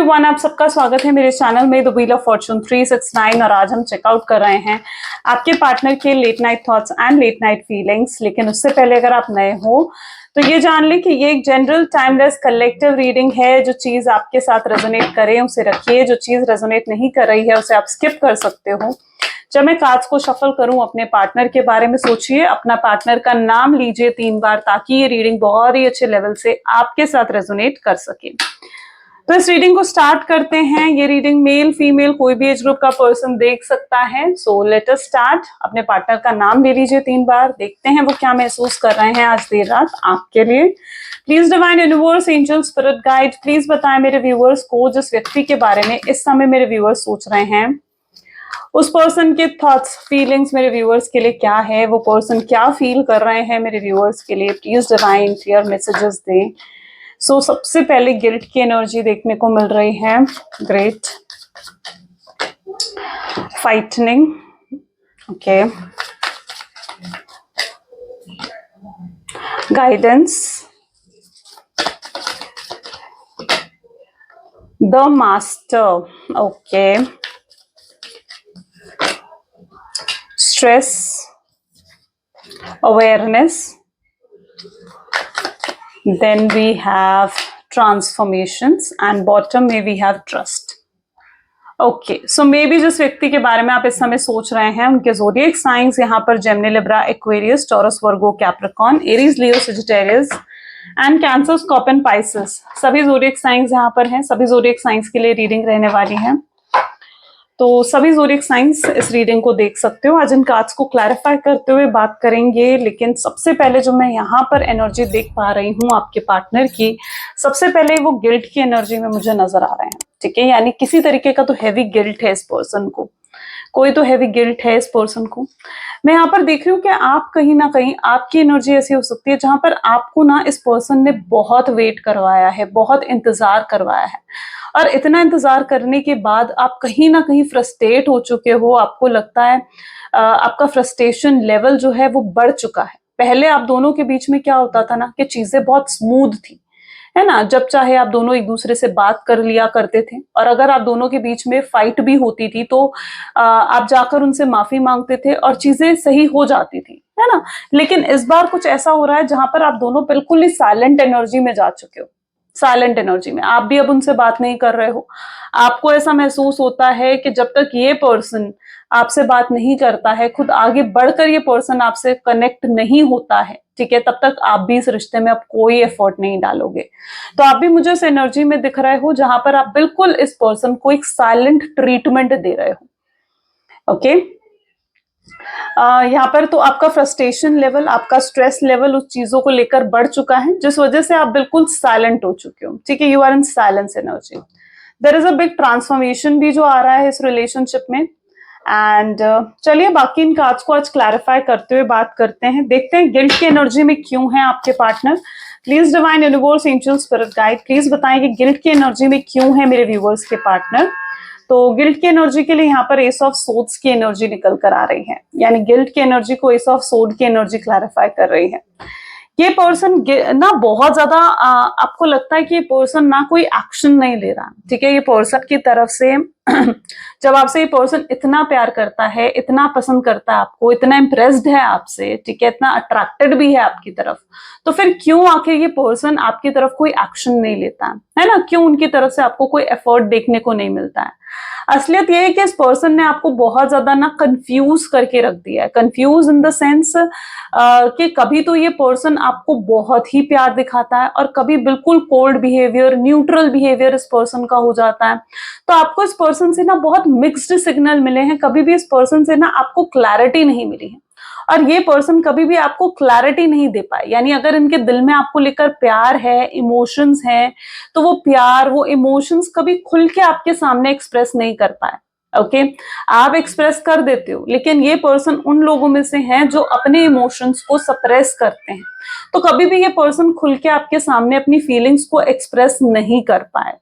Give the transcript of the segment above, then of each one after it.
Everyone, आप सबका स्वागत है मेरे चैनल में द व्हील ऑफ फॉर्चून 369। और आज हम चेकआउट कर रहे हैं आपके पार्टनर के late night thoughts and late night feelings. लेकिन उससे पहले अगर आप नए हो तो ये जान लें कि ये एक जनरल टाइमलेस कलेक्टिव रीडिंग है। जो चीज आपके साथ रेजोनेट करे उसे रखिए, जो चीज रेजोनेट नहीं कर रही है उसे आप स्किप कर सकते हो। जब मैं कार्ड्स को शफल करूं, अपने पार्टनर के बारे में सोचिए, अपना पार्टनर का नाम लीजिए 3 बार, ताकि ये रीडिंग बहुत ही अच्छे लेवल से आपके साथ रेजोनेट कर सके। तो इस रीडिंग को स्टार्ट करते हैं। ये रीडिंग मेल फीमेल कोई भी एज ग्रुप का पर्सन देख सकता है। So let us start. अपने पार्टनर का नाम ले लीजिए 3 बार, देखते हैं वो क्या महसूस कर रहे हैं आज देर रात आपके लिए। Please divine universe, angel, spirit guide, please बताएं मेरे व्यूअर्स को जिस व्यक्ति के बारे में इस समय मेरे व्यूअर्स सोच रहे हैं, उस पर्सन के थॉट्स फीलिंग्स मेरे व्यूअर्स के लिए क्या है, वो पर्सन क्या फील कर रहे हैं मेरे व्यूअर्स के लिए। प्लीज डिवाइन क्लियर मैसेजेस दें। सो सबसे पहले गिल्ट की एनर्जी देखने को मिल रही है। ग्रेट। फाइटनिंग, okay. Guidance, the master, okay. Stress, awareness, then we have transformations and bottom में we have trust. Okay, so may be जिस व्यक्ति के बारे में आप इस समय सोच रहे हैं उनके ज़ोडिएक साइंस यहाँ पर Gemini, Libra, Aquarius, taurus, Virgo, Capricorn, Aries, Leo, Sagittarius and cancer, scorpion, Pisces, सभी ज़ोडिएक साइंस यहाँ पर हैं। सभी ज़ोडिएक साइंस के लिए रीडिंग रहने वाली है, तो सभी ज़ोडिएक साइंस इस रीडिंग को देख सकते हो। आज इन कार्ड्स को क्लैरिफाई करते हुए बात करेंगे, लेकिन सबसे पहले जो मैं यहाँ पर एनर्जी देख पा रही हूँ आपके पार्टनर की, सबसे पहले वो गिल्ट की एनर्जी में मुझे नजर आ रहे हैं। ठीक है, यानी किसी तरीके का तो हैवी गिल्ट है इस पर्सन को, कोई तो हैवी गिल्ट है इस पर्सन को। मैं यहाँ पर देख रही हूँ कि आप कहीं ना कहीं, आपकी एनर्जी ऐसी हो सकती है जहां पर आपको ना इस पर्सन ने बहुत वेट करवाया है, बहुत इंतजार करवाया है, और इतना इंतजार करने के बाद आप कहीं ना कहीं फ्रस्ट्रेट हो चुके हो। आपको लगता है आपका फ्रस्ट्रेशन लेवल जो है वो बढ़ चुका है। पहले आप दोनों के बीच में क्या होता था ना कि चीजें बहुत स्मूथ थी, है ना। जब चाहे आप दोनों एक दूसरे से बात कर लिया करते थे, और अगर आप दोनों के बीच में फाइट भी होती थी तो आप जाकर उनसे माफी मांगते थे और चीजें सही हो जाती थी, है ना। लेकिन इस बार कुछ ऐसा हो रहा है जहां पर आप दोनों बिल्कुल ही साइलेंट एनर्जी में जा चुके हो। साइलेंट एनर्जी में आप भी अब उनसे बात नहीं कर रहे हो। आपको ऐसा महसूस होता है कि जब तक ये पर्सन आपसे बात नहीं करता है, खुद आगे बढ़कर ये पर्सन आपसे कनेक्ट नहीं होता है, ठीक है, तब तक आप भी इस रिश्ते में अब कोई एफर्ट नहीं डालोगे। तो आप भी मुझे इस एनर्जी में दिख रहे हो जहां पर आप बिल्कुल इस पर्सन को एक साइलेंट ट्रीटमेंट दे रहे हो। ओके, यहाँ पर तो आपका फ्रस्ट्रेशन लेवल, आपका स्ट्रेस लेवल उस चीजों को लेकर बढ़ चुका है जिस वजह से आप बिल्कुल साइलेंट हो चुके हो। ठीक है, you are in silence energy. There is a big transformation भी जो आ रहा है इस रिलेशनशिप में। एंड चलिए बाकी इन कार्ड्स को आज क्लैरिफाई करते हुए बात करते हैं, देखते हैं गिल्ट की एनर्जी में क्यों है आपके partner. Please divine universe, angel, spirit guide, please बताएं कि गिल्ट की एनर्जी में क्यों है मेरे व्यूवर्स के पार्टनर। तो गिल्ट की एनर्जी के लिए यहाँ पर एस ऑफ सोड्स की एनर्जी निकल कर आ रही है, यानी गिल्ट की एनर्जी को एस ऑफ सोड की एनर्जी क्लैरिफाई कर रही है। ये पर्सन ना बहुत ज्यादा आपको लगता है कि ये पर्सन ना कोई एक्शन नहीं ले रहा। ठीक है, ये पर्सन की तरफ से जब आपसे ये पर्सन इतना प्यार करता है, इतना पसंद करता है आपको, इतना इम्प्रेस्ड है आपसे, ठीक है, इतना अट्रैक्टेड भी है आपकी तरफ, तो फिर क्यों आखिर ये पर्सन आपकी तरफ कोई एक्शन नहीं लेता है ना। क्यों उनकी तरफ से आपको कोई एफर्ट देखने को नहीं मिलता है। असलियत ये है कि इस पर्सन ने आपको बहुत ज्यादा ना कंफ्यूज करके रख दिया है। कंफ्यूज इन द सेंस कि कभी तो ये पर्सन आपको बहुत ही प्यार दिखाता है और कभी बिल्कुल कोल्ड बिहेवियर, न्यूट्रल बिहेवियर इस पर्सन का हो जाता है। तो आपको इस पर्सन से ना बहुत मिक्स्ड सिग्नल मिले हैं, कभी भी इस पर्सन से ना आपको क्लैरिटी नहीं मिली है, और ये पर्सन कभी भी आपको क्लैरिटी नहीं दे पाए। यानी अगर इनके दिल में आपको लेकर प्यार है, इमोशंस हैं, तो वो प्यार, वो इमोशंस कभी खुल के आपके सामने एक्सप्रेस नहीं कर पाए। ओके, आप एक्सप्रेस कर देते हो, लेकिन ये पर्सन उन लोगों में से हैं जो अपने इमोशंस को सप्रेस करते हैं। तो कभी भी ये पर्सन खुल के आपके सामने अपनी फीलिंग्स को एक्सप्रेस नहीं कर पाए।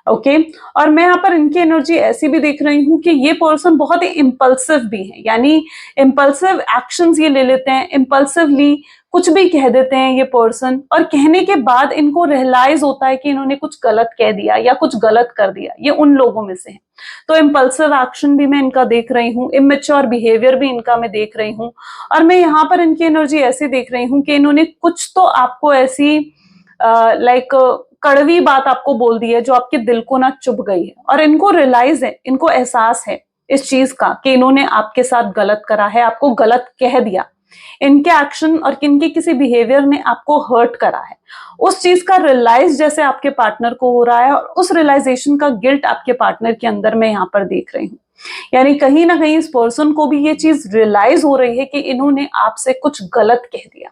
ओके और मैं यहाँ पर इनकी एनर्जी ऐसी भी देख रही हूँ कि ये पर्सन बहुत ही इम्पल्सिव भी है, यानी इम्पल्सिव एक्शंस ये ले लेते हैं, इम्पल्सिवली कुछ भी कह देते हैं ये पर्सन, और कहने के बाद इनको रियलाइज होता है कि इन्होंने कुछ गलत कह दिया या कुछ गलत कर दिया। ये उन लोगों में से है। तो इम्पल्सिव एक्शन भी मैं इनका देख रही हूँ, इमेच्योर बिहेवियर भी इनका मैं देख रही हूँ, और मैं यहाँ पर इनकी एनर्जी ऐसे देख रही हूँ कि इन्होंने कुछ तो आपको ऐसी लाइक कड़वी बात आपको बोल दी है जो आपके दिल को ना चुभ गई है, और इनको रियलाइज है, इनको एहसास है इस चीज का कि इन्होंने आपके साथ गलत करा है, आपको गलत कह दिया, इनके एक्शन और इनके किसी बिहेवियर ने आपको हर्ट करा है। उस चीज का रियलाइज जैसे आपके पार्टनर को हो रहा है, और उस रियलाइजेशन का गिल्ट आपके पार्टनर के अंदर मैं यहाँ पर देख रही हूँ। यानी कहीं ना कहीं इस पर्सन को भी ये चीज रियलाइज हो रही है कि इन्होंने आपसे कुछ गलत कह दिया।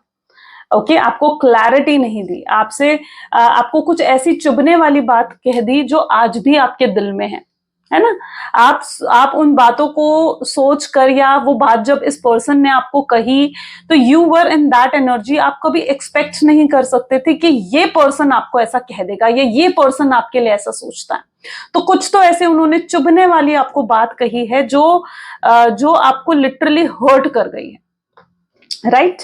ओके आपको क्लैरिटी नहीं दी, आपसे आपको कुछ ऐसी चुभने वाली बात कह दी जो आज भी आपके दिल में है ना। आप उन बातों को सोच कर, या वो बात जब इस पर्सन ने आपको कही तो you were in that energy, आप कभी एक्सपेक्ट नहीं कर सकते थे कि ये पर्सन आपको ऐसा कह देगा या ये पर्सन आपके लिए ऐसा सोचता है। तो कुछ तो ऐसे उन्होंने चुभने वाली आपको बात कही है जो आपको लिटरली हर्ट कर गई है, राइट।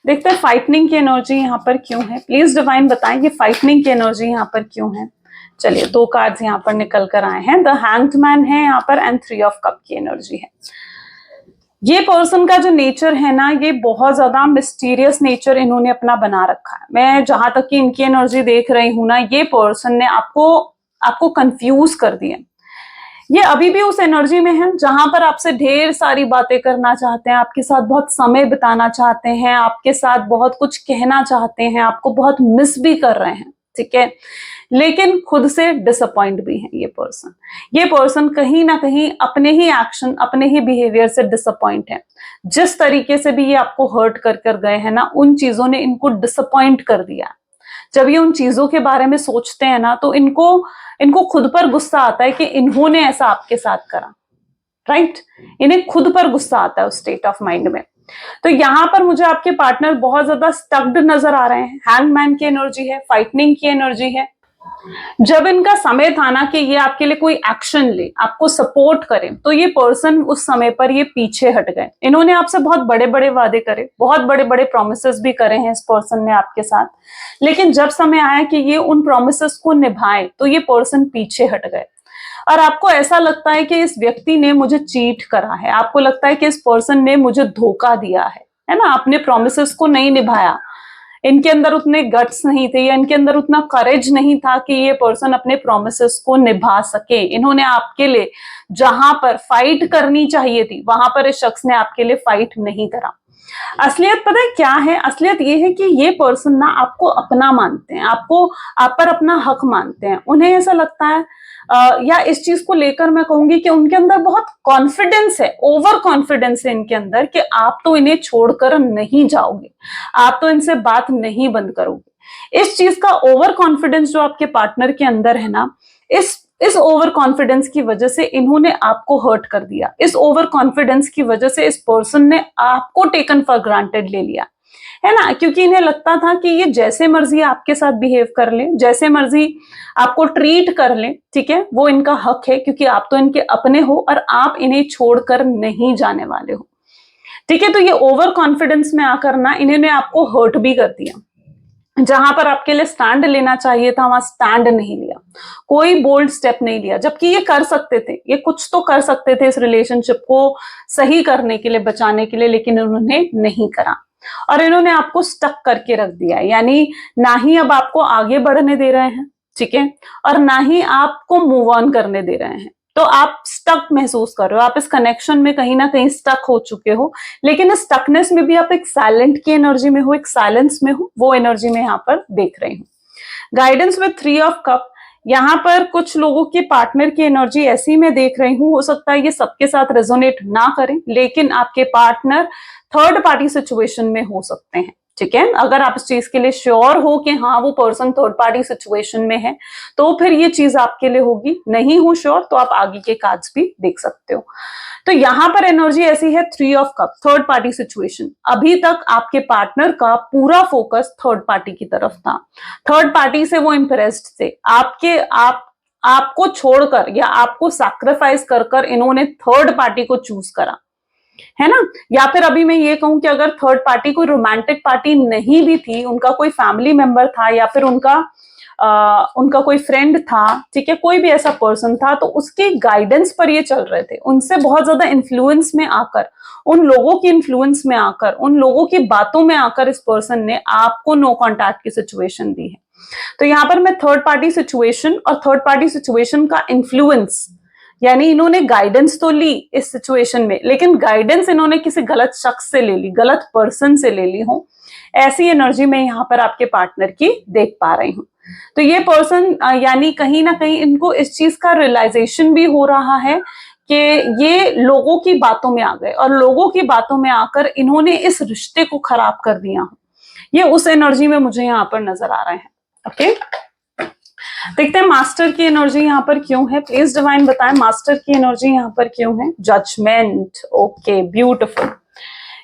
देखते हैं फाइटनिंग की एनर्जी यहाँ पर क्यों है। प्लीज डिवाइन बताएं कि फाइटनिंग की एनर्जी यहाँ पर क्यों है। चलिए 2 कार्ड्स यहाँ पर निकल कर आए हैं। द हैंग्ड मैन है यहाँ पर एंड 3 ऑफ कप की एनर्जी है। ये पर्सन का जो नेचर है ना, ये बहुत ज्यादा मिस्टीरियस नेचर इन्होंने अपना बना रखा है। मैं जहां तक कि इनकी एनर्जी देख रही हूं ना, ये पर्सन ने आपको कंफ्यूज कर दिया। ये अभी भी उस एनर्जी में है जहां पर आपसे ढेर सारी बातें करना चाहते हैं, आपके साथ बहुत समय बिताना चाहते हैं, आपके साथ बहुत कुछ कहना चाहते हैं, आपको बहुत मिस भी कर रहे हैं, ठीक है, लेकिन खुद से डिसअपॉइंट भी है। ये पर्सन कहीं ना कहीं अपने ही एक्शन, अपने ही बिहेवियर से डिसअपॉइंट है। जिस तरीके से भी ये आपको हर्ट कर गए हैं ना, उन चीजों ने इनको डिसअपॉइंट कर दिया। जब ये उन चीजों के बारे में सोचते हैं ना, तो इनको खुद पर गुस्सा आता है कि इन्होंने ऐसा आपके साथ करा, राइट। इन्हें खुद पर गुस्सा आता है उस स्टेट ऑफ माइंड में। तो यहां पर मुझे आपके पार्टनर बहुत ज्यादा स्टक्ड नजर आ रहे हैं। हैंगमैन की एनर्जी है, फाइटनिंग की एनर्जी है। जब इनका समय था ना कि ये आपके लिए कोई एक्शन ले, आपको सपोर्ट करे, तो ये पर्सन उस समय पर ये पीछे हट गए। इन्होंने आपसे बहुत बड़े बड़े वादे करे, बहुत बड़े बड़े प्रोमिसेस भी करे हैं इस पर्सन ने आपके साथ, लेकिन जब समय आया कि ये उन प्रोमिसेस को निभाए, तो ये पर्सन पीछे हट गए। और आपको ऐसा लगता है कि इस व्यक्ति ने मुझे चीट करा है, आपको लगता है कि इस पर्सन ने मुझे धोखा दिया है ना, अपने प्रोमिसेस को नहीं निभाया, इनके अंदर उतने गट्स नहीं थे या इनके अंदर उतना करेज नहीं था कि ये पर्सन अपने प्रोमिसेस को निभा सके। इन्होंने आपके लिए जहां पर फाइट करनी चाहिए थी, वहां पर इस शख्स ने आपके लिए फाइट नहीं करा। असलियत पता है क्या है? असलियत ये है कि ये पर्सन ना आपको अपना मानते हैं, आप पर अपना हक मानते हैं। उन्हें ऐसा लगता है या इस चीज को लेकर मैं कहूंगी कि उनके अंदर बहुत कॉन्फिडेंस है, ओवर कॉन्फिडेंस है इनके अंदर कि आप तो इन्हें छोड़कर नहीं जाओगे, आप तो इनसे बात नहीं बंद करोगे। इस चीज का ओवर कॉन्फिडेंस जो आपके पार्टनर के अंदर है ना, इस ओवर कॉन्फिडेंस की वजह से इन्होंने आपको हर्ट कर दिया। इस ओवर कॉन्फिडेंस की वजह से इस पर्सन ने आपको टेकन फॉर ग्रांटेड ले लिया, है ना, क्योंकि इन्हें लगता था कि ये जैसे मर्जी आपके साथ बिहेव कर ले, जैसे मर्जी आपको ट्रीट कर ले, ठीक है, वो इनका हक है, क्योंकि आप तो इनके अपने हो और आप इन्हें छोड़कर नहीं जाने वाले हो, ठीक है। तो ये ओवर कॉन्फिडेंस में आकर ना इन्होंने आपको हर्ट भी कर दिया। जहां पर आपके लिए स्टैंड लेना चाहिए था, वहां स्टैंड नहीं लिया, कोई बोल्ड स्टेप नहीं लिया, जबकि ये कर सकते थे, ये कुछ तो कर सकते थे इस रिलेशनशिप को सही करने के लिए, बचाने के लिए, लेकिन उन्होंने नहीं करा और इन्होंने आपको स्टक करके रख दिया। यानी ना ही अब आपको आगे बढ़ने दे रहे हैं, ठीक है, और ना ही आपको मूव ऑन करने दे रहे हैं। तो आप स्टक महसूस कर रहे हो, आप इस कनेक्शन में कहीं ना कहीं स्टक हो चुके हो, लेकिन इस स्टकनेस में भी आप एक साइलेंट की एनर्जी में हो, एक साइलेंस में हो, वो एनर्जी में यहाँ पर देख रही हूँ। गाइडेंस विद 3 ऑफ कप, यहाँ पर कुछ लोगों के पार्टनर की एनर्जी ऐसी मैं देख रही हूँ, हो सकता है ये सबके साथ रेजोनेट ना करें, लेकिन आपके पार्टनर थर्ड पार्टी सिचुएशन में हो सकते हैं, ठीक है। अगर आप इस चीज के लिए श्योर हो कि हाँ वो पर्सन थर्ड पार्टी सिचुएशन में है, तो फिर ये चीज आपके लिए होगी। नहीं हो श्योर तो आप आगे के कार्ड्स भी देख सकते हो। तो यहां पर एनर्जी ऐसी है 3 of cup, third party situation. अभी तक आपके पार्टनर का पूरा फोकस थर्ड पार्टी की तरफ था, थर्ड पार्टी से वो इंप्रेस्ड थे, आपको छोड़कर या आपको सैक्रिफाइस कर कर इन्होंने थर्ड पार्टी को चूज करा, है ना। या फिर अभी मैं ये कहूं कि अगर थर्ड पार्टी कोई रोमांटिक पार्टी नहीं भी थी, उनका कोई फैमिली मेंबर था या फिर उनका कोई फ्रेंड था, ठीक है, कोई भी ऐसा पर्सन था, तो उसके गाइडेंस पर ये चल रहे थे, उनसे बहुत ज्यादा इन्फ्लुएंस में आकर, उन लोगों की इन्फ्लुएंस में आकर, उन लोगों की बातों में आकर इस पर्सन ने आपको नो कॉन्टैक्ट की सिचुएशन दी है। तो यहां पर मैं थर्ड पार्टी सिचुएशन और थर्ड पार्टी सिचुएशन का इन्फ्लुएंस, यानी इन्होंने गाइडेंस तो ली इस सिचुएशन में, लेकिन गाइडेंस इन्होंने किसी गलत शख्स से ले ली, गलत पर्सन से ले ली हो, ऐसी एनर्जी मैं यहाँ पर आपके पार्टनर की देख पा रही हूँ। तो ये पर्सन यानी कहीं ना कहीं इनको इस चीज का रियलाइजेशन भी हो रहा है कि ये लोगों की बातों में आ गए और लोगों की बातों में आकर इन्होंने इस रिश्ते को खराब कर दिया। ये उस एनर्जी में मुझे यहाँ पर नजर आ रहे हैं। ओके, देखते हैं मास्टर की एनर्जी यहाँ पर क्यों है। प्लीज डिवाइन बताएं मास्टर की एनर्जी यहाँ पर क्यों है। Judgement, okay, beautiful.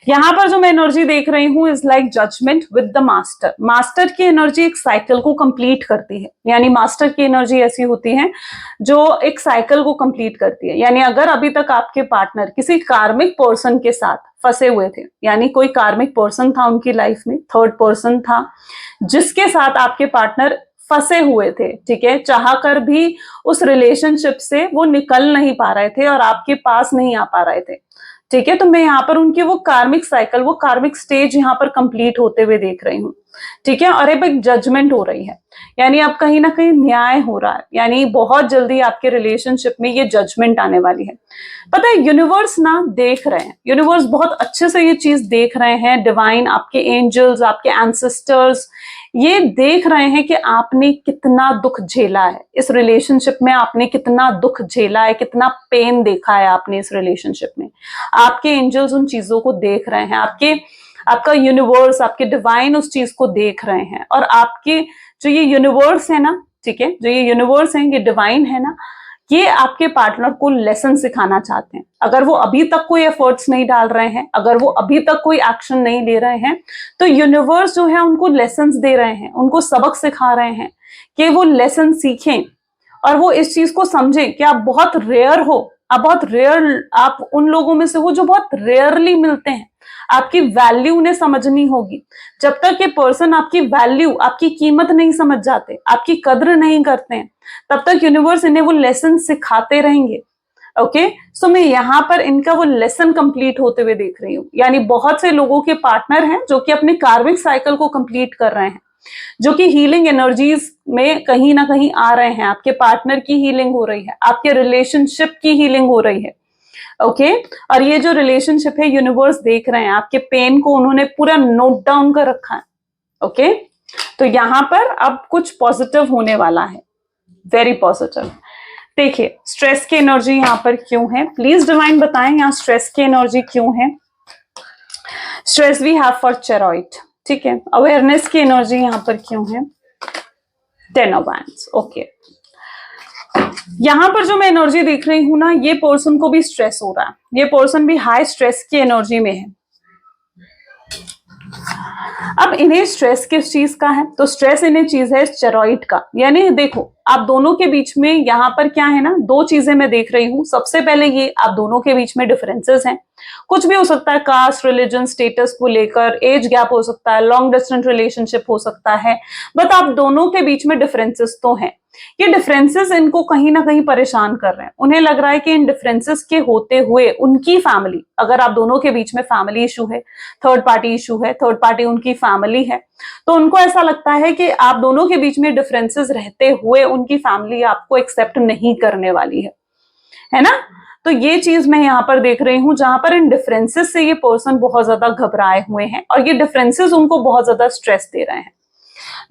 यहाँ पर जो मैं एनर्जी देख रही हूँ is like judgement with the master. Master की एनर्जी एक साइकिल को कंप्लीट करती है, यानी मास्टर की एनर्जी ऐसी होती है जो एक साइकिल को कंप्लीट करती है। यानी अगर अभी तक आपके पार्टनर किसी कार्मिक पर्सन के साथ फंसे हुए थे, यानी कोई कार्मिक पर्सन था उनकी लाइफ में, थर्ड पर्सन था जिसके साथ आपके पार्टनर फंसे हुए थे, ठीक है, चाह कर भी उस रिलेशनशिप से वो निकल नहीं पा रहे थे और आपके पास नहीं आ पा रहे थे, ठीक है, तो मैं यहाँ पर उनकी वो कार्मिक साइकिल, वो कार्मिक स्टेज यहाँ पर कंप्लीट होते हुए देख रही हूँ, ठीक है। और एक जजमेंट हो रही है, यानी अब कहीं ना कहीं न्याय हो रहा है, यानी बहुत जल्दी आपके रिलेशनशिप में ये जजमेंट आने वाली है। पता है यूनिवर्स ना देख रहे हैं, यूनिवर्स बहुत अच्छे से ये चीज देख रहे हैं, डिवाइन, आपके एंजल्स, आपके एंसेस्टर्स ये देख रहे हैं कि आपने कितना दुख झेला है इस रिलेशनशिप में, आपने कितना दुख झेला है, कितना पेन देखा है आपने इस रिलेशनशिप में। आपके एंजल्स उन चीजों को देख रहे हैं, आपका यूनिवर्स, आपके डिवाइन उस चीज को देख रहे हैं, और आपके जो ये यूनिवर्स है ना, ठीक है, जो ये यूनिवर्स है, ये डिवाइन है ना, ये आपके पार्टनर को लेसन सिखाना चाहते हैं। अगर वो अभी तक कोई एफर्ट्स नहीं डाल रहे हैं, अगर वो अभी तक कोई एक्शन नहीं ले रहे हैं, तो यूनिवर्स जो है उनको लेसन्स दे रहे हैं, उनको सबक सिखा रहे हैं कि वो लेसन सीखें और वो इस चीज को समझें कि आप बहुत रेयर हो, आप उन लोगों में से हो जो बहुत रेयरली मिलते हैं। आपकी वैल्यू उन्हें समझनी होगी। जब तक ये पर्सन आपकी वैल्यू, आपकी कीमत नहीं समझ जाते, आपकी कद्र नहीं करते हैं, तब तक यूनिवर्स इन्हें वो लेसन सिखाते रहेंगे। ओके, सो मैं यहाँ पर इनका वो लेसन कंप्लीट होते हुए देख रही हूँ। यानी बहुत से लोगों के पार्टनर हैं जो कि अपने कार्मिक साइकिल को कंप्लीट कर रहे हैं, जो कि हीलिंग एनर्जीज में कहीं ना कहीं आ रहे हैं। आपके पार्टनर की हीलिंग हो रही है, आपके रिलेशनशिप की हीलिंग हो रही है। ओके, और ये जो रिलेशनशिप है यूनिवर्स देख रहे हैं, आपके पेन को उन्होंने पूरा नोट डाउन कर रखा है। ओके, तो यहां पर अब कुछ पॉजिटिव होने वाला है, वेरी पॉजिटिव। देखिए स्ट्रेस की एनर्जी यहाँ पर क्यों है, प्लीज डिवाइन बताएं यहाँ स्ट्रेस की एनर्जी क्यों है। स्ट्रेस वी हैव फॉर चेरॉइड, ठीक है। अवेयरनेस की एनर्जी यहाँ पर क्यों है, 10 ऑफ वैंड्स। ओके, यहां पर जो मैं एनर्जी देख रही हूं ना, ये पर्सन को भी स्ट्रेस हो रहा है, ये पर्सन भी हाई स्ट्रेस की एनर्जी में है। अब इन्हें स्ट्रेस किस चीज का है, तो स्ट्रेस इन्हें चीज है स्टेरॉइड का। यानी देखो आप दोनों के बीच में यहाँ पर क्या है ना, दो चीजें मैं देख रही हूँ। सबसे पहले ये आप दोनों के बीच में डिफरेंसेस हैं, कुछ भी हो सकता है, कास्ट, रिलीजन, स्टेटस को लेकर, एज गैप हो सकता है, लॉन्ग डिस्टेंस रिलेशनशिप हो सकता है, बट आप दोनों के बीच में डिफरेंसेस तो हैं। ये डिफरेंसेस इनको कहीं ना कहीं परेशान कर रहे हैं। उन्हें लग रहा है कि इन डिफरेंसेस के होते हुए उनकी फैमिली, अगर आप दोनों के बीच में फैमिली इशू है, थर्ड पार्टी इशू है, थर्ड पार्टी उनकी फैमिली है, तो उनको ऐसा लगता है कि आप दोनों के बीच में डिफरेंसेस रहते हुए उनकी फैमिली आपको एक्सेप्ट नहीं करने वाली है ना। तो ये चीज मैं यहाँ पर देख रही हूँ, जहां पर इन डिफरेंसेस से ये पर्सन बहुत ज्यादा घबराए हुए हैं और ये डिफरेंसेस उनको बहुत ज्यादा स्ट्रेस दे रहे हैं।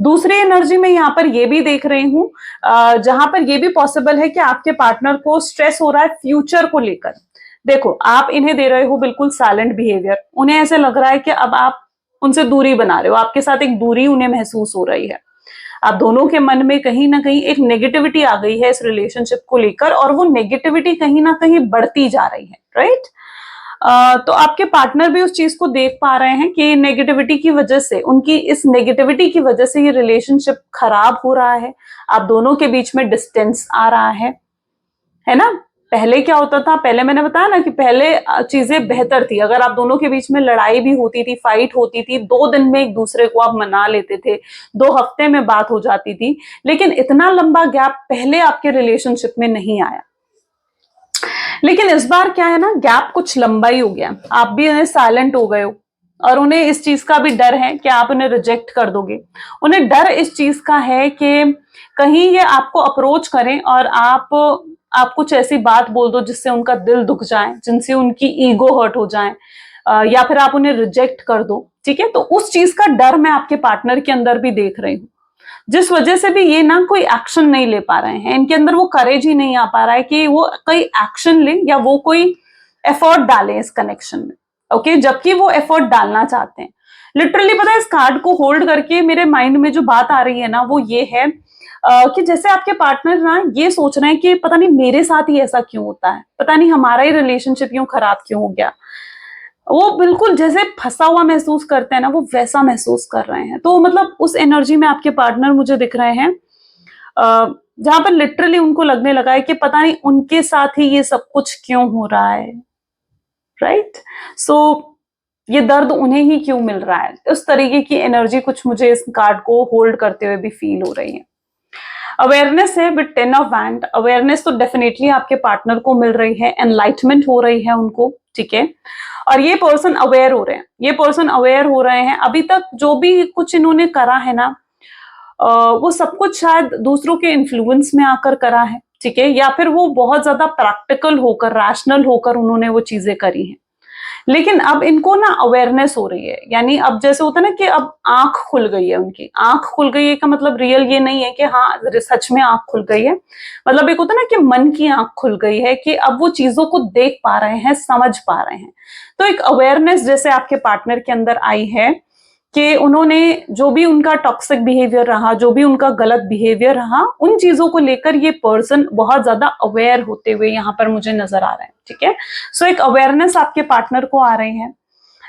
दूसरी एनर्जी में यहाँ पर ये भी देख रही हूँ, जहां पर ये भी पॉसिबल है कि आपके पार्टनर को स्ट्रेस हो रहा है फ्यूचर को लेकर। देखो आप इन्हें दे रहे हो बिल्कुल साइलेंट बिहेवियर, उन्हें ऐसे लग रहा है कि अब आप उनसे दूरी बना रहे हो, आपके साथ एक दूरी उन्हें महसूस हो रही है। आप दोनों के मन में कहीं ना कहीं एक नेगेटिविटी आ गई है इस रिलेशनशिप को लेकर, और वो नेगेटिविटी कहीं ना कहीं बढ़ती जा रही है, राइट। तो आपके पार्टनर भी उस चीज को देख पा रहे हैं कि नेगेटिविटी की वजह से, उनकी इस नेगेटिविटी की वजह से ये रिलेशनशिप खराब हो रहा है, आप दोनों के बीच में डिस्टेंस आ रहा है ना। पहले क्या होता था, पहले मैंने बताया ना कि पहले चीजें बेहतर थी, अगर आप दोनों के बीच में लड़ाई भी होती थी, फाइट होती थी, 2 दिन में एक दूसरे को आप मना लेते थे, 2 हफ्ते में बात हो जाती थी, लेकिन इतना लंबा गैप पहले आपके रिलेशनशिप में नहीं आया। लेकिन इस बार क्या है ना, गैप कुछ लंबा ही हो गया, आप भी उन्हें साइलेंट हो गए हो, और उन्हें इस चीज का भी डर है कि आप उन्हें रिजेक्ट कर दोगे। उन्हें डर इस चीज का है कि कहीं ये आपको अप्रोच करें और आप कुछ ऐसी बात बोल दो जिससे उनका दिल दुख जाए, जिनसे उनकी ईगो हर्ट हो जाए, या फिर आप उन्हें रिजेक्ट कर दो। ठीक है, तो उस चीज का डर मैं आपके पार्टनर के अंदर भी देख रही हूँ, जिस वजह से भी ये ना कोई एक्शन नहीं ले पा रहे हैं, इनके अंदर वो करेज ही नहीं आ पा रहा है कि वो कोई एक्शन ले या वो कोई एफर्ट डालें इस कनेक्शन में। ओके, जबकि वो एफर्ट डालना चाहते हैं। लिटरली पता है, इस कार्ड को होल्ड करके मेरे माइंड में जो बात आ रही है ना, वो ये है कि जैसे आपके पार्टनर ना ये सोच रहे हैं कि पता नहीं मेरे साथ ही ऐसा क्यों होता है, पता नहीं हमारा ही रिलेशनशिप यूं खराब क्यों हो गया। वो बिल्कुल जैसे फंसा हुआ महसूस करते हैं ना, वो वैसा महसूस कर रहे हैं। तो मतलब उस एनर्जी में आपके पार्टनर मुझे दिख रहे हैं, जहां पर लिटरली उनको लगने लगा है कि पता नहीं उनके साथ ही ये सब कुछ क्यों हो रहा है। राइट, सो ये दर्द उन्हें ही क्यों मिल रहा है, उस तरीके की एनर्जी कुछ मुझे इस कार्ड को होल्ड करते हुए भी फील हो रही है। अवेयरनेस है विद 10 ऑफ वैंड, अवेयरनेस तो डेफिनेटली आपके पार्टनर को मिल रही है, एनलाइटमेंट हो रही है उनको। ठीक है, और ये पर्सन अवेयर हो रहे हैं, ये पर्सन अवेयर हो रहे हैं। अभी तक जो भी कुछ इन्होंने करा है ना, वो सब कुछ शायद दूसरों के इन्फ्लुएंस में आकर करा है। ठीक है, या फिर वो बहुत ज्यादा प्रैक्टिकल होकर, रैशनल होकर उन्होंने वो चीजें करी हैं। लेकिन अब इनको ना अवेयरनेस हो रही है, यानी अब जैसे होता है ना कि अब आंख खुल गई है, उनकी आंख खुल गई है का मतलब रियल ये नहीं है कि हाँ सच में आंख खुल गई है, मतलब एक होता है ना कि मन की आंख खुल गई है, कि अब वो चीजों को देख पा रहे हैं, समझ पा रहे हैं। तो एक अवेयरनेस जैसे आपके पार्टनर के अंदर आई है कि उन्होंने जो भी उनका टॉक्सिक बिहेवियर रहा, जो भी उनका गलत बिहेवियर रहा, उन चीजों को लेकर ये पर्सन बहुत ज्यादा अवेयर होते हुए यहाँ पर मुझे नजर आ रहे हैं। ठीक है, सो एक अवेयरनेस आपके पार्टनर को आ रही है,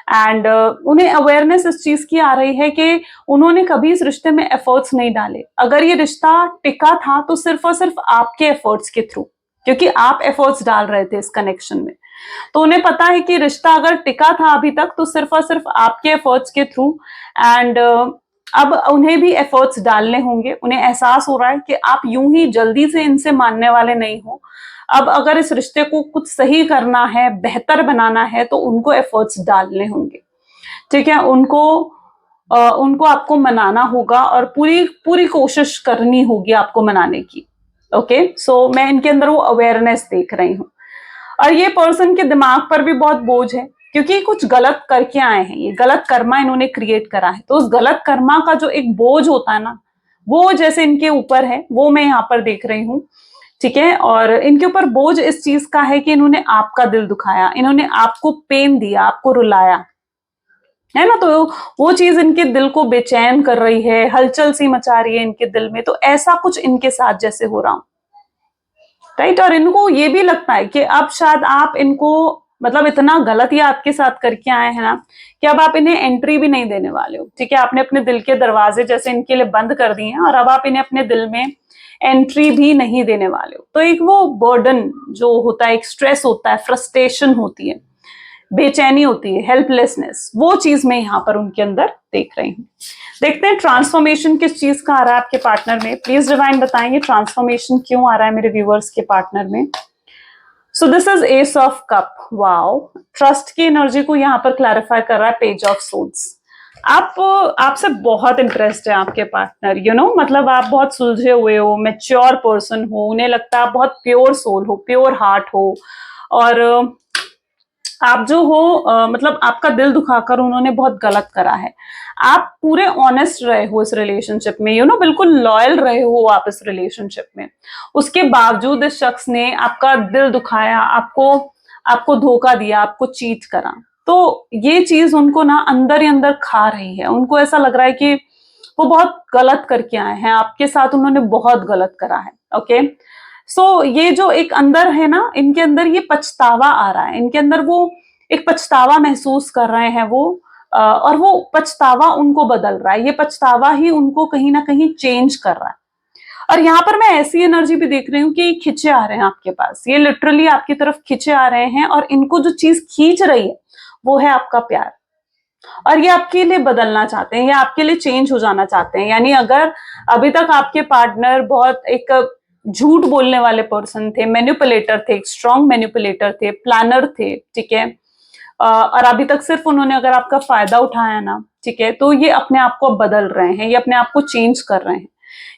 एंड उन्हें अवेयरनेस इस चीज की आ रही है कि उन्होंने कभी इस रिश्ते में एफर्ट्स नहीं डाले। अगर ये रिश्ता टिका था तो सिर्फ और सिर्फ आपके एफर्ट्स के थ्रू, क्योंकि आप एफर्ट्स डाल रहे थे इस कनेक्शन में। तो उन्हें पता है कि रिश्ता अगर टिका था अभी तक तो सिर्फ और सिर्फ आपके एफर्ट्स के थ्रू, एंड अब उन्हें भी एफर्ट्स डालने होंगे। उन्हें एहसास हो रहा है कि आप यूं ही जल्दी से इनसे मानने वाले नहीं हो। अब अगर इस रिश्ते को कुछ सही करना है, बेहतर बनाना है, तो उनको एफर्ट्स डालने होंगे। ठीक है, उनको आपको मनाना होगा और पूरी पूरी कोशिश करनी होगी आपको मनाने की। ओके, सो मैं इनके अंदर वो अवेयरनेस देख रही हूँ। और ये पर्सन के दिमाग पर भी बहुत बोझ है, क्योंकि कुछ गलत करके आए हैं, ये गलत कर्मा इन्होंने क्रिएट करा है। तो उस गलत कर्मा का जो एक बोझ होता है ना, वो जैसे इनके ऊपर है, वो मैं यहाँ पर देख रही हूँ। ठीक है, और इनके ऊपर बोझ इस चीज का है कि इन्होंने आपका दिल दुखाया, इन्होंने आपको पेन दिया, आपको रुलाया, है ना। तो वो चीज इनके दिल को बेचैन कर रही है, हलचल सी मचा रही है इनके दिल में। तो ऐसा कुछ इनके साथ जैसे हो रहा हूं। राइट, और इनको ये भी लगता है कि अब शायद आप इनको, मतलब इतना गलत ही आपके साथ करके आए हैं ना, कि अब आप इन्हें एंट्री भी नहीं देने वाले हो। ठीक है, आपने अपने दिल के दरवाजे जैसे इनके लिए बंद कर दिए हैं, और अब आप इन्हें अपने दिल में एंट्री भी नहीं देने वाले हो। तो एक वो बर्डन जो होता है, एक स्ट्रेस होता है, फ्रस्ट्रेशन होती है, बेचैनी होती है, हेल्पलेसनेस, वो चीज मैं यहाँ पर उनके अंदर देख रही हूँ। देखते हैं ट्रांसफॉर्मेशन किस चीज का आ रहा है आपके पार्टनर में। प्लीज डिवाइन बताएंगे ट्रांसफॉर्मेशन क्यों आ रहा है मेरे व्यूअर्स के पार्टनर में। So this is S of cup. Wow, trust की एनर्जी को यहाँ पर क्लैरिफाई कर रहा है पेज ऑफ सोल्स। आपसे बहुत इंटरेस्ट है आपके पार्टनर, यू नो, मतलब आप बहुत सुलझे हुए हो, मेच्योर पर्सन हो, उन्हें लगता है आप बहुत प्योर सोल हो, प्योर हार्ट हो, और आप जो हो मतलब आपका दिल दुखाकर उन्होंने बहुत गलत करा है। आप पूरे ऑनेस्ट रहे हो इस रिलेशनशिप में, यू नो, बिल्कुल लॉयल रहे हो आप इस रिलेशनशिप में। उसके बावजूद इस शख्स ने आपका दिल दुखाया, आपको धोखा दिया, आपको चीट करा। तो ये चीज उनको ना अंदर ही अंदर खा रही है। उनको ऐसा लग रहा है कि वो बहुत गलत करके आए हैं आपके साथ, उन्होंने बहुत गलत करा है। ओके, सो ये जो एक अंदर है ना, इनके अंदर ये पछतावा आ रहा है, इनके अंदर वो एक पछतावा महसूस कर रहे हैं वो, और वो पछतावा उनको बदल रहा है, ये पछतावा ही उनको कहीं ना कहीं चेंज कर रहा है। और यहाँ पर मैं ऐसी एनर्जी भी देख रही हूँ कि खिंचे आ रहे हैं आपके पास, ये लिटरली आपकी तरफ खिंचे आ रहे हैं, और इनको जो चीज खींच रही है वो है आपका प्यार, और ये आपके लिए बदलना चाहते हैं, ये आपके लिए चेंज हो जाना चाहते हैं। यानी अगर अभी तक आपके पार्टनर बहुत एक झूठ बोलने वाले पर्सन थे, मैनिपुलेटर थे, एक स्ट्रॉन्ग मैनिपुलेटर थे, प्लानर थे, ठीक है, और अभी तक सिर्फ उन्होंने अगर आपका फायदा उठाया ना, ठीक है, तो ये अपने आप को बदल रहे हैं, ये अपने आप को चेंज कर रहे हैं,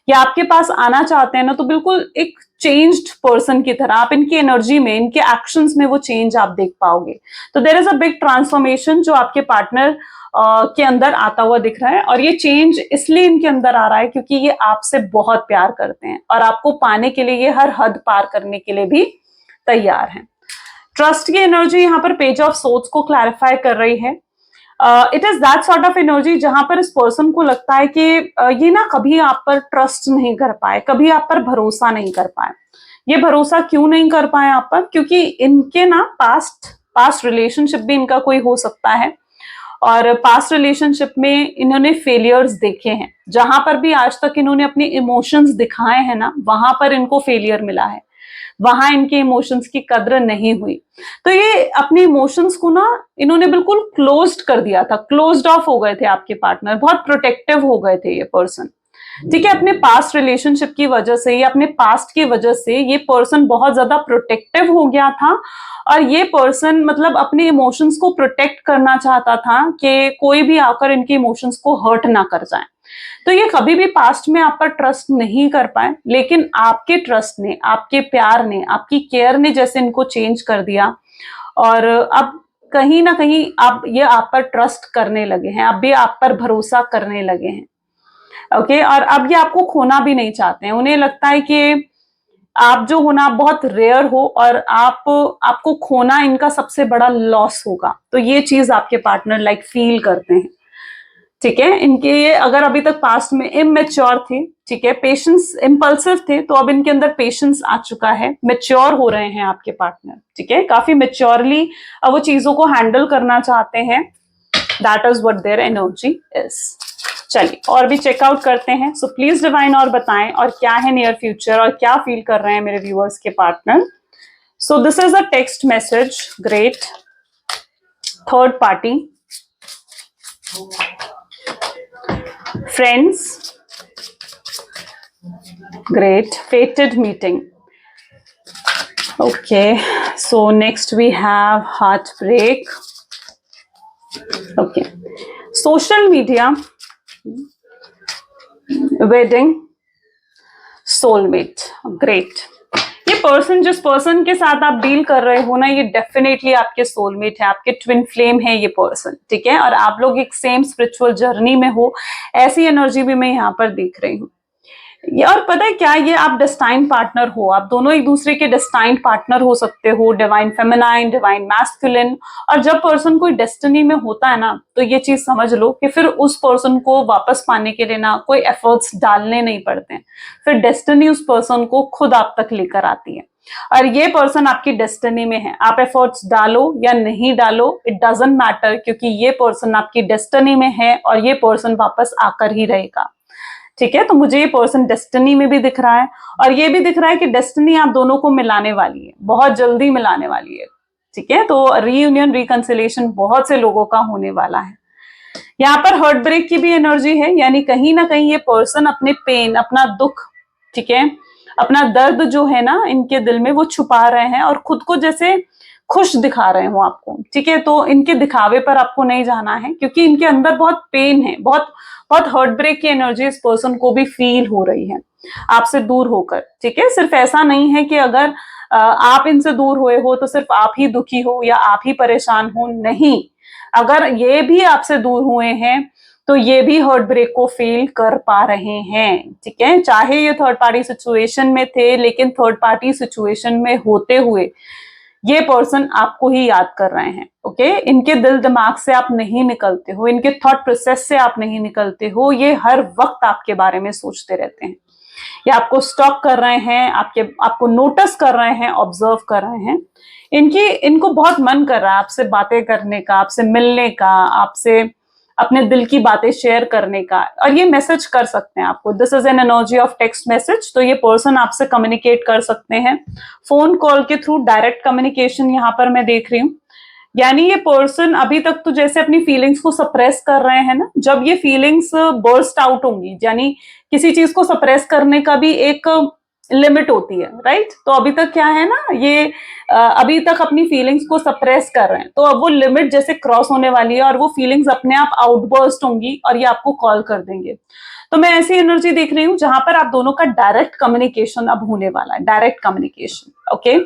ये आपके पास आना चाहते हैं ना, तो बिल्कुल एक चेंज्ड पर्सन की तरह आप इनकी एनर्जी में, इनके एक्शंस में वो चेंज आप देख पाओगे। तो there is a big transformation जो आपके पार्टनर के अंदर आता हुआ दिख रहा है, और ये चेंज इसलिए इनके अंदर आ रहा है क्योंकि ये आपसे बहुत प्यार करते हैं, और आपको पाने के लिए ये हर हद पार करने के लिए भी तैयार हैं। ट्रस्ट की एनर्जी यहाँ पर पेज ऑफ सोर्ड्स को क्लैरिफाई कर रही है। It is that sort of energy जहां पर इस पर्सन को लगता है कि ये ना कभी आप पर ट्रस्ट नहीं कर पाए, कभी आप पर भरोसा नहीं कर पाए। ये भरोसा क्यों नहीं कर पाए आप पर? क्योंकि इनके ना पास्ट रिलेशनशिप भी इनका कोई हो सकता है, और पास्ट रिलेशनशिप में इन्होंने फेलियर्स देखे हैं, जहां पर भी आज तक इन्होंने अपने इमोशंस दिखाए हैं ना, वहां पर इनको फेलियर मिला है, वहां इनके इमोशंस की कद्र नहीं हुई। तो ये अपने इमोशंस को ना इन्होंने बिल्कुल क्लोज्ड कर दिया था, क्लोज्ड ऑफ हो गए थे आपके पार्टनर, बहुत प्रोटेक्टिव हो गए थे ये पर्सन, ठीक है। अपने पास्ट रिलेशनशिप की वजह से या अपने पास्ट की वजह से ये पर्सन बहुत ज्यादा प्रोटेक्टिव हो गया था, और ये पर्सन मतलब अपने इमोशंस को प्रोटेक्ट करना चाहता था कि कोई भी आकर इनके इमोशंस को हर्ट ना कर जाए। तो ये कभी भी पास्ट में आप पर ट्रस्ट नहीं कर पाए, लेकिन आपके ट्रस्ट ने, आपके प्यार ने, आपकी केयर ने जैसे इनको चेंज कर दिया, और अब कहीं ना कहीं आप पर ट्रस्ट करने लगे हैं, अब भी आप पर भरोसा करने लगे हैं, ओके। और अब ये आपको खोना भी नहीं चाहते हैं, उन्हें लगता है कि आप जो हो ना बहुत रेयर हो, और आपको खोना इनका सबसे बड़ा लॉस होगा। तो ये चीज आपके पार्टनर लाइक फील करते हैं, ठीक है। इनके ये अगर अभी तक पास्ट में इमेच्योर थे, ठीक है, पेशेंस इम्पल्सिव थे, तो अब इनके अंदर पेशेंस आ चुका है, मेच्योर हो रहे हैं आपके पार्टनर, ठीक है, काफी मेच्योरली अब वो चीजों को हैंडल करना चाहते हैं। That is what their energy is. चलिए और भी चेकआउट करते हैं। सो प्लीज डिवाइन और बताएं और क्या है नियर फ्यूचर, और क्या फील कर रहे हैं मेरे व्यूअर्स के partner. So this is a text message. Great. Third party, friends, great. Fated meeting. Okay, so next we have heartbreak. Okay, social media, wedding, soulmate. Great. ये पर्सन, जिस person के साथ आप डील कर रहे हो ना, ये डेफिनेटली आपके सोलमेट है, आपके ट्विन फ्लेम है ये पर्सन, ठीक है, और आप लोग एक सेम स्पिरिचुअल जर्नी में हो, ऐसी एनर्जी भी मैं यहाँ पर देख रही हूँ। और पता है क्या, ये आप डेस्टाइन्ड पार्टनर हो, आप दोनों एक दूसरे के डेस्टाइन्ड पार्टनर हो सकते हो, डिवाइन फेमिनाइन, डिवाइन मैस्कुलिन। और जब पर्सन कोई डेस्टिनी में होता है ना, तो ये चीज समझ लो कि फिर उस पर्सन को वापस पाने के लिए ना कोई एफर्ट्स डालने नहीं पड़ते हैं, फिर डेस्टिनी उस पर्सन को खुद आप तक लेकर आती है। और ये पर्सन आपकी डेस्टिनी में है, आप एफर्ट्स डालो या नहीं डालो, इट डजंट मैटर, क्योंकि ये पर्सन आपकी डेस्टिनी में है, और ये पर्सन वापस आकर ही रहेगा, ठीक है। तो मुझे ये पर्सन डेस्टिनी में भी दिख रहा है, और ये भी दिख रहा है कि डेस्टिनी आप दोनों को मिलाने वाली है, बहुत जल्दी मिलाने वाली है, ठीक है। तो रीयूनियन, रिकंसिलिएशन बहुत से लोगों का होने वाला है। यहाँ पर हार्ट ब्रेक की भी एनर्जी है, यानी कहीं ना कहीं ये पर्सन अपने पेन, अपना दुख, ठीक है, अपना दर्द जो है ना इनके दिल में, वो छुपा रहे हैं, और खुद को जैसे खुश दिखा रहे हो आपको, ठीक है। तो इनके दिखावे पर आपको नहीं जाना है, क्योंकि इनके अंदर बहुत पेन है, बहुत बहुत हार्ट ब्रेक की एनर्जी इस पर्सन को भी फील हो रही है आपसे दूर होकर, ठीक है। सिर्फ ऐसा नहीं है कि अगर आप इनसे दूर हुए हो तो सिर्फ आप ही दुखी हो या आप ही परेशान हो, नहीं, अगर ये भी आपसे दूर हुए हैं तो ये भी हार्ट ब्रेक को फील कर पा रहे हैं, ठीक है। चाहे ये थर्ड पार्टी सिचुएशन में थे, लेकिन थर्ड पार्टी सिचुएशन में होते हुए ये पर्सन आपको ही याद कर रहे हैं, ओके। इनके दिल दिमाग से आप नहीं निकलते हो, इनके थॉट प्रोसेस से आप नहीं निकलते हो, ये हर वक्त आपके बारे में सोचते रहते हैं, या आपको स्टॉक कर रहे हैं, आपको नोटिस कर रहे हैं, ऑब्जर्व कर रहे हैं। इनको बहुत मन कर रहा है आपसे बातें करने का, आपसे मिलने का, आपसे अपने दिल की बातें शेयर करने का, और ये मैसेज कर सकते हैं आपको। This is an energy of text message. तो ये पर्सन आपसे कम्युनिकेट कर सकते हैं फोन कॉल के थ्रू, डायरेक्ट कम्युनिकेशन यहाँ पर मैं देख रही हूँ। यानी ये पर्सन अभी तक तो जैसे अपनी फीलिंग्स को सप्रेस कर रहे हैं ना, जब ये फीलिंग्स बर्स्ट आउट होंगी, यानी किसी चीज को सप्रेस करने का भी एक लिमिट होती है, राइट? तो अभी तक क्या है ना, ये अभी तक अपनी फीलिंग्स को सप्रेस कर रहे हैं, तो अब वो लिमिट जैसे क्रॉस होने वाली है और वो फीलिंग्स अपने आप आउटबर्स्ट होंगी और ये आपको कॉल कर देंगे। तो मैं ऐसी एनर्जी देख रही हूँ जहां पर आप दोनों का डायरेक्ट कम्युनिकेशन अब होने वाला है, डायरेक्ट कम्युनिकेशन। ओके,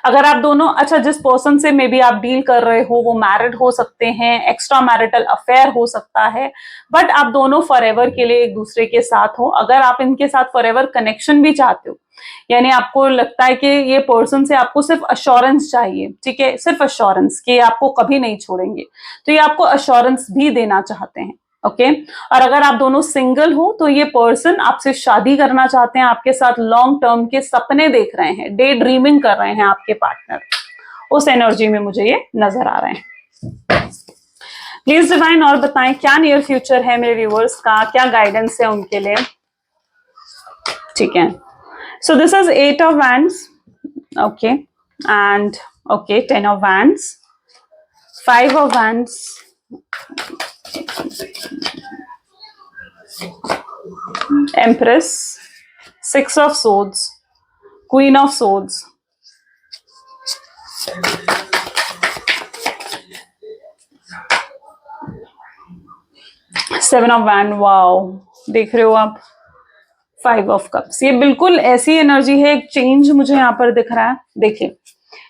अगर आप दोनों, अच्छा, जिस पर्सन से मे बी आप डील कर रहे हो वो मैरिड हो सकते हैं, एक्स्ट्रा मैरिटल अफेयर हो सकता है, बट आप दोनों फॉरएवर के लिए एक दूसरे के साथ हो। अगर आप इनके साथ फॉरएवर कनेक्शन भी चाहते हो, यानी आपको लगता है कि ये पर्सन से आपको सिर्फ अश्योरेंस चाहिए, ठीक है, सिर्फ अश्योरेंस कि आपको कभी नहीं छोड़ेंगे, तो ये आपको अश्योरेंस भी देना चाहते हैं। ओके, और अगर आप दोनों सिंगल हो तो ये पर्सन आपसे शादी करना चाहते हैं, आपके साथ लॉन्ग टर्म के सपने देख रहे हैं, डे ड्रीमिंग कर रहे हैं आपके पार्टनर, उस एनर्जी में मुझे ये नजर आ रहे हैं। प्लीज डिवाइन और बताएं क्या नियर फ्यूचर है मेरे व्यूअर्स का, क्या गाइडेंस है उनके लिए। ठीक है, so this is 8 of wands, okay, and okay 10 of wands, 5 of wands, Empress, 6 of Swords, Queen of Swords, seven of wand, wow, देख रहे हो आप, 5 ऑफ कप्स। ये बिल्कुल ऐसी एनर्जी है, एक चेंज मुझे यहाँ पर दिख रहा है। देखिए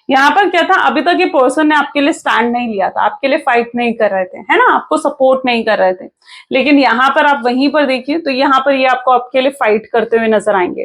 यहाँ पर क्या था, अभी तक ये पर्सन ने आपके लिए स्टैंड नहीं लिया था, आपके लिए फाइट नहीं कर रहे थे, है ना, आपको सपोर्ट नहीं कर रहे थे, लेकिन यहाँ पर आप वहीं पर देखिए तो यहाँ पर ये आपको आपके लिए फाइट करते हुए नजर आएंगे।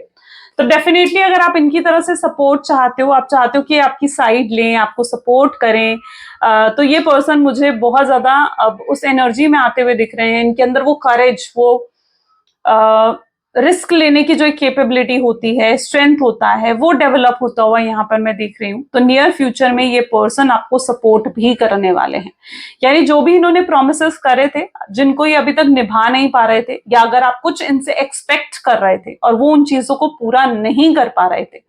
तो डेफिनेटली अगर आप इनकी तरफ से सपोर्ट चाहते हो, आप चाहते हो कि आपकी साइड लें, आपको सपोर्ट करें, तो ये पर्सन मुझे बहुत ज्यादा अब उस एनर्जी में आते हुए दिख रहे हैं। इनके अंदर वो करेज, वो रिस्क लेने की जो एक कैपेबिलिटी होती है, स्ट्रेंथ होता है, वो डेवलप होता हुआ यहाँ पर मैं देख रही हूँ। तो नियर फ्यूचर में ये पर्सन आपको सपोर्ट भी करने वाले हैं, यानी जो भी इन्होंने प्रोमिसेस करे थे, जिनको ये अभी तक निभा नहीं पा रहे थे, या अगर आप कुछ इनसे एक्सपेक्ट कर रहे थे और वो उन चीजों को पूरा नहीं कर पा रहे थे,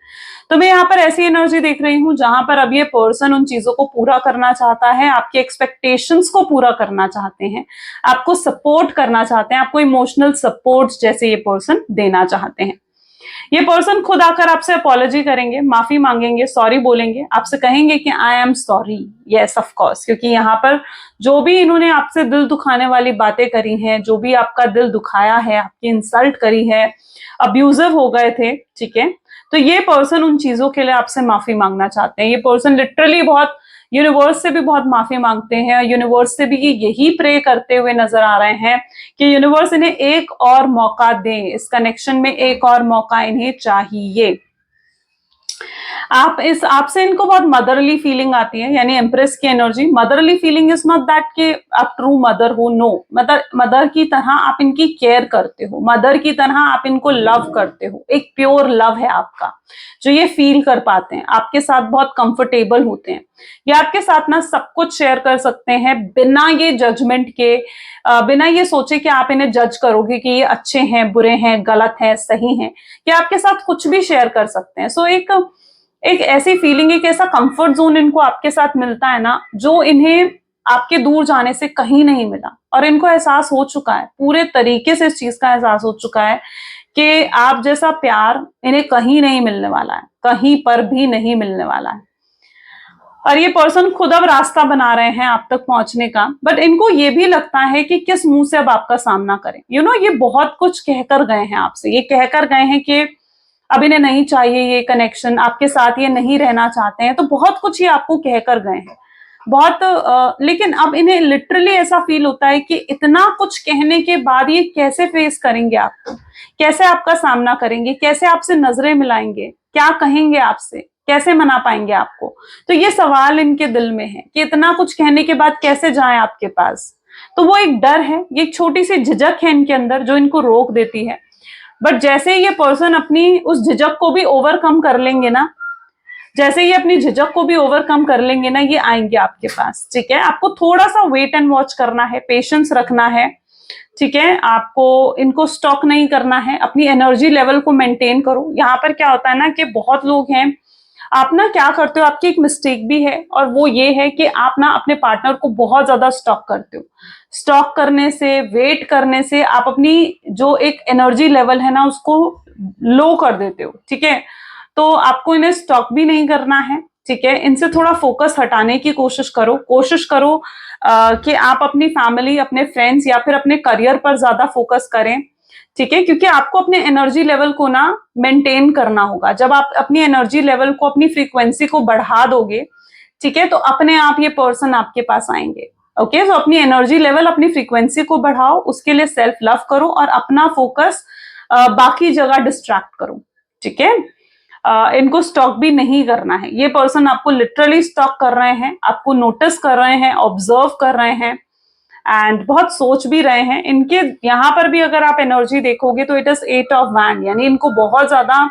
तो मैं यहाँ पर ऐसी एनर्जी देख रही हूँ जहां पर अब ये पर्सन उन चीजों को पूरा करना चाहता है, आपके एक्सपेक्टेशंस को पूरा करना चाहते हैं, आपको सपोर्ट करना चाहते हैं, आपको इमोशनल सपोर्ट जैसे ये पर्सन देना चाहते हैं। ये पर्सन खुद आकर आपसे अपॉलॉजी करेंगे, माफी मांगेंगे, सॉरी बोलेंगे, आपसे कहेंगे कि I am sorry, yes of course, क्योंकि यहाँ पर जो भी इन्होंने आपसे दिल दुखाने वाली बातें करी हैं, जो भी आपका दिल दुखाया है, आपकी इंसल्ट करी है, अब्यूजिव हो गए थे, ठीक है, तो ये पर्सन उन चीजों के लिए आपसे माफी मांगना चाहते हैं। ये पर्सन लिटरली बहुत यूनिवर्स से भी बहुत माफी मांगते हैं, यूनिवर्स से भी यही प्रे करते हुए नजर आ रहे हैं कि यूनिवर्स इन्हें एक और मौका दे, इस कनेक्शन में एक और मौका इन्हें चाहिए। आपसे इनको बहुत मदरली फीलिंग आती है, यानी एम्प्रेस की energy. Motherly feeling is not that कि आप ट्रू मदर हो, नो, मदर की तरह आप इनकी केयर करते हो, मदर की तरह आप इनको लव करते हो, एक प्योर लव है आपका जो ये फील कर पाते हैं, आपके साथ बहुत कंफर्टेबल होते हैं, ये आपके साथ ना सब कुछ शेयर कर सकते हैं बिना ये जजमेंट के, बिना ये सोचे कि आप इन्हें जज करोगे कि ये अच्छे हैं, बुरे हैं, गलत हैं, सही हैं, कि आपके साथ कुछ भी शेयर कर सकते हैं। सो एक ऐसी फीलिंग, एक ऐसा कंफर्ट जोन इनको आपके साथ मिलता है ना, जो इन्हें आपके दूर जाने से कहीं नहीं मिला, और इनको एहसास हो चुका है, पूरे तरीके से इस चीज का एहसास हो चुका है कि आप जैसा प्यार इन्हें कहीं नहीं मिलने वाला है, कहीं पर भी नहीं मिलने वाला है। और ये पर्सन खुद अब रास्ता बना रहे हैं आप तक पहुंचने का, बट इनको ये भी लगता है कि किस मुंह से अब आपका सामना करें। ये बहुत कुछ कहकर गए हैं आपसे, ये कहकर गए हैं कि अब इन्हें नहीं चाहिए ये कनेक्शन, आपके साथ ये नहीं रहना चाहते हैं, तो बहुत कुछ ये आपको कहकर गए हैं बहुत, लेकिन अब इन्हें लिटरली ऐसा फील होता है कि इतना कुछ कहने के बाद ये कैसे फेस करेंगे आपको, कैसे आपका सामना करेंगे, कैसे आपसे नजरें मिलाएंगे, क्या कहेंगे आपसे, कैसे मना पाएंगे आपको। तो ये सवाल इनके दिल में है कि इतना कुछ कहने के बाद कैसे जाएं आपके पास। तो वो एक डर है, ये एक छोटी सी झिझक है इनके अंदर जो इनको रोक देती है। बट जैसे ही ये पर्सन अपनी उस झिझक को भी ओवरकम कर लेंगे ना, जैसे ये अपनी झिझक को भी ओवरकम कर लेंगे ना, ये आएंगे आपके पास। ठीक है, आपको थोड़ा सा वेट एंड वॉच करना है, पेशेंस रखना है। ठीक है, आपको इनको स्टॉक नहीं करना है, अपनी एनर्जी लेवल को मेंटेन करो। यहाँ पर क्या होता है ना कि बहुत लोग हैं, आप ना क्या करते हो, आपकी एक मिस्टेक भी है, और वो ये है कि आप ना अपने पार्टनर को बहुत ज्यादा स्टॉक करते हो। स्टॉक करने से, वेट करने से आप अपनी जो एक एनर्जी लेवल है ना उसको लो कर देते हो। ठीक है, तो आपको इन्हें स्टॉक भी नहीं करना है। ठीक है, इनसे थोड़ा फोकस हटाने की कोशिश करो। कोशिश करो कि आप अपनी फैमिली, अपने फ्रेंड्स या फिर अपने करियर पर ज्यादा फोकस करें। ठीक है, क्योंकि आपको अपने एनर्जी लेवल को ना मेंटेन करना होगा। जब आप अपनी एनर्जी लेवल को, अपनी फ्रीक्वेंसी को बढ़ा दोगे, ठीक है, तो अपने आप ये पर्सन आपके पास आएंगे। ओके, तो अपनी एनर्जी लेवल, अपनी फ्रीक्वेंसी को बढ़ाओ, उसके लिए सेल्फ लव करो और अपना फोकस बाकी जगह डिस्ट्रैक्ट करो। ठीक है, इनको स्टॉक भी नहीं करना है। ये पर्सन आपको लिटरली स्टॉक कर रहे हैं, आपको नोटिस कर रहे हैं, ऑब्जर्व कर रहे हैं एंड बहुत सोच भी रहे हैं। इनके यहाँ पर भी अगर आप एनर्जी देखोगे तो इट इज 8 ऑफ वैंड, यानी इनको बहुत ज्यादा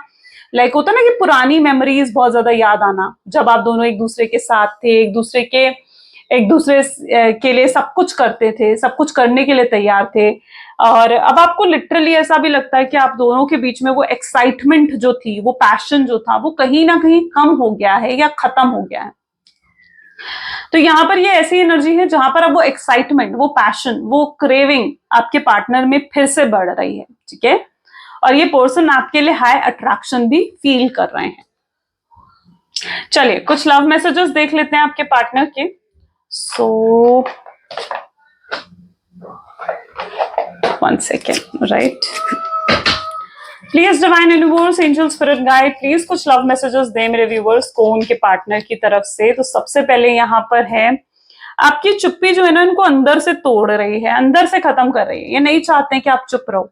लाइक होता है ना कि पुरानी मेमोरीज बहुत ज्यादा याद आना, जब आप दोनों एक दूसरे के साथ थे, एक दूसरे के लिए सब कुछ करते थे, सब कुछ करने के लिए तैयार थे। और अब आपको लिटरली ऐसा भी लगता है कि आप दोनों के बीच में वो एक्साइटमेंट जो थी, वो पैशन जो था, वो कहीं ना कहीं कम हो गया है या खत्म हो गया है। तो यहाँ पर ये ऐसी एनर्जी है जहां पर अब वो एक्साइटमेंट, वो पैशन, वो क्रेविंग आपके पार्टनर में फिर से बढ़ रही है। ठीक है, और ये पर्सन आपके लिए हाई अट्रैक्शन भी फील कर रहे हैं। चलिए कुछ लव मैसेजेस देख लेते हैं आपके पार्टनर के। सो 1 second, right. Please divine universe, angel, spirit guide, please कुछ लव मैसेजेस दे मेरे व्यूवर्स को उनके पार्टनर की तरफ से। तो सबसे पहले यहाँ पर है, आपकी चुप्पी जो है ना, इनको अंदर से तोड़ रही है, अंदर से खत्म कर रही है। ये नहीं चाहते हैं कि आप चुप रहो।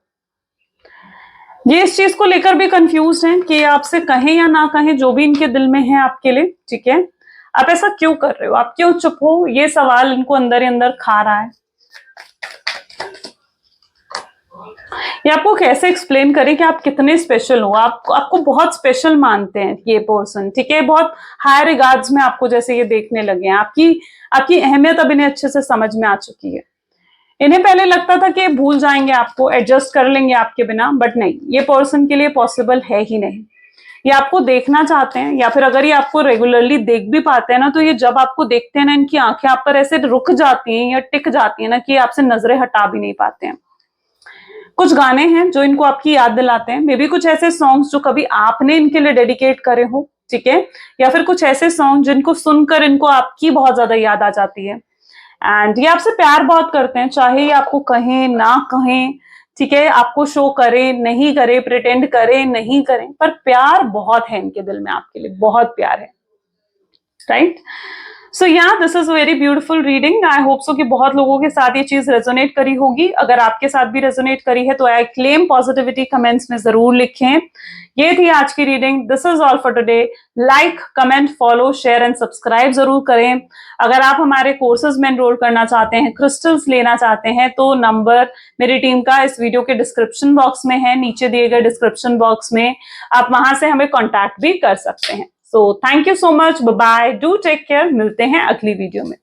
ये इस चीज को लेकर भी कंफ्यूज हैं कि आपसे कहें या ना कहें, जो भी इनके दिल में है आपके लिए। ठीक है, आप ऐसा क्यों कर रहे हो, आप क्यों चुप हो, ये सवाल इनको अंदर ही अंदर खा रहा है। ये आपको कैसे एक्सप्लेन करें कि आप कितने स्पेशल हो, आपको बहुत स्पेशल मानते हैं ये पर्सन। ठीक है, बहुत हाई रिगार्ड्स में आपको जैसे ये देखने लगे हैं। आपकी अहमियत अब इन्हें अच्छे से समझ में आ चुकी है। इन्हें पहले लगता था कि भूल जाएंगे आपको, एडजस्ट कर लेंगे आपके बिना, बट नहीं, ये पर्सन के लिए पॉसिबल है ही नहीं। ये आपको देखना चाहते हैं, या फिर अगर ये आपको रेगुलरली देख भी पाते हैं ना, तो ये जब आपको देखते हैं ना, इनकी आंखें आप पर ऐसे रुक जाती हैं या टिक जाती हैं ना, कि आपसे नजरें हटा भी नहीं पाते हैं। कुछ गाने हैं जो इनको आपकी याद दिलाते हैं, मे बी कुछ ऐसे सॉन्ग्स जो कभी आपने इनके लिए डेडिकेट करे हो। ठीक है, या फिर कुछ ऐसे सॉन्ग जिनको सुनकर इनको आपकी बहुत ज्यादा याद आ जाती है। एंड ये आपसे प्यार बहुत करते हैं, चाहे ये आपको कहें ना कहें। ठीक है, आपको शो करे नहीं करे, प्रिटेंड करे नहीं करें, पर प्यार बहुत है इनके दिल में आपके लिए, बहुत प्यार है। राइट, सो या this is very beautiful reading. I hope so कि बहुत लोगों के साथ ये चीज रेजोनेट करी होगी। अगर आपके साथ भी रेजोनेट करी है तो आई क्लेम पॉजिटिविटी कमेंट्स में जरूर लिखें। ये थी आज की reading. This is all for today. Like, comment, follow, share and subscribe जरूर करें। अगर आप हमारे कोर्सेज में एनरोल करना चाहते हैं, क्रिस्टल्स लेना चाहते हैं, तो नंबर मेरी टीम का इस वीडियो के डिस्क्रिप्शन बॉक्स में है, नीचे दिए गए डिस्क्रिप्शन बॉक्स में आप वहां से हमें कॉन्टैक्ट भी कर सकते हैं। So thank you so much, bye bye, do take care. मिलते हैं अगली वीडियो में।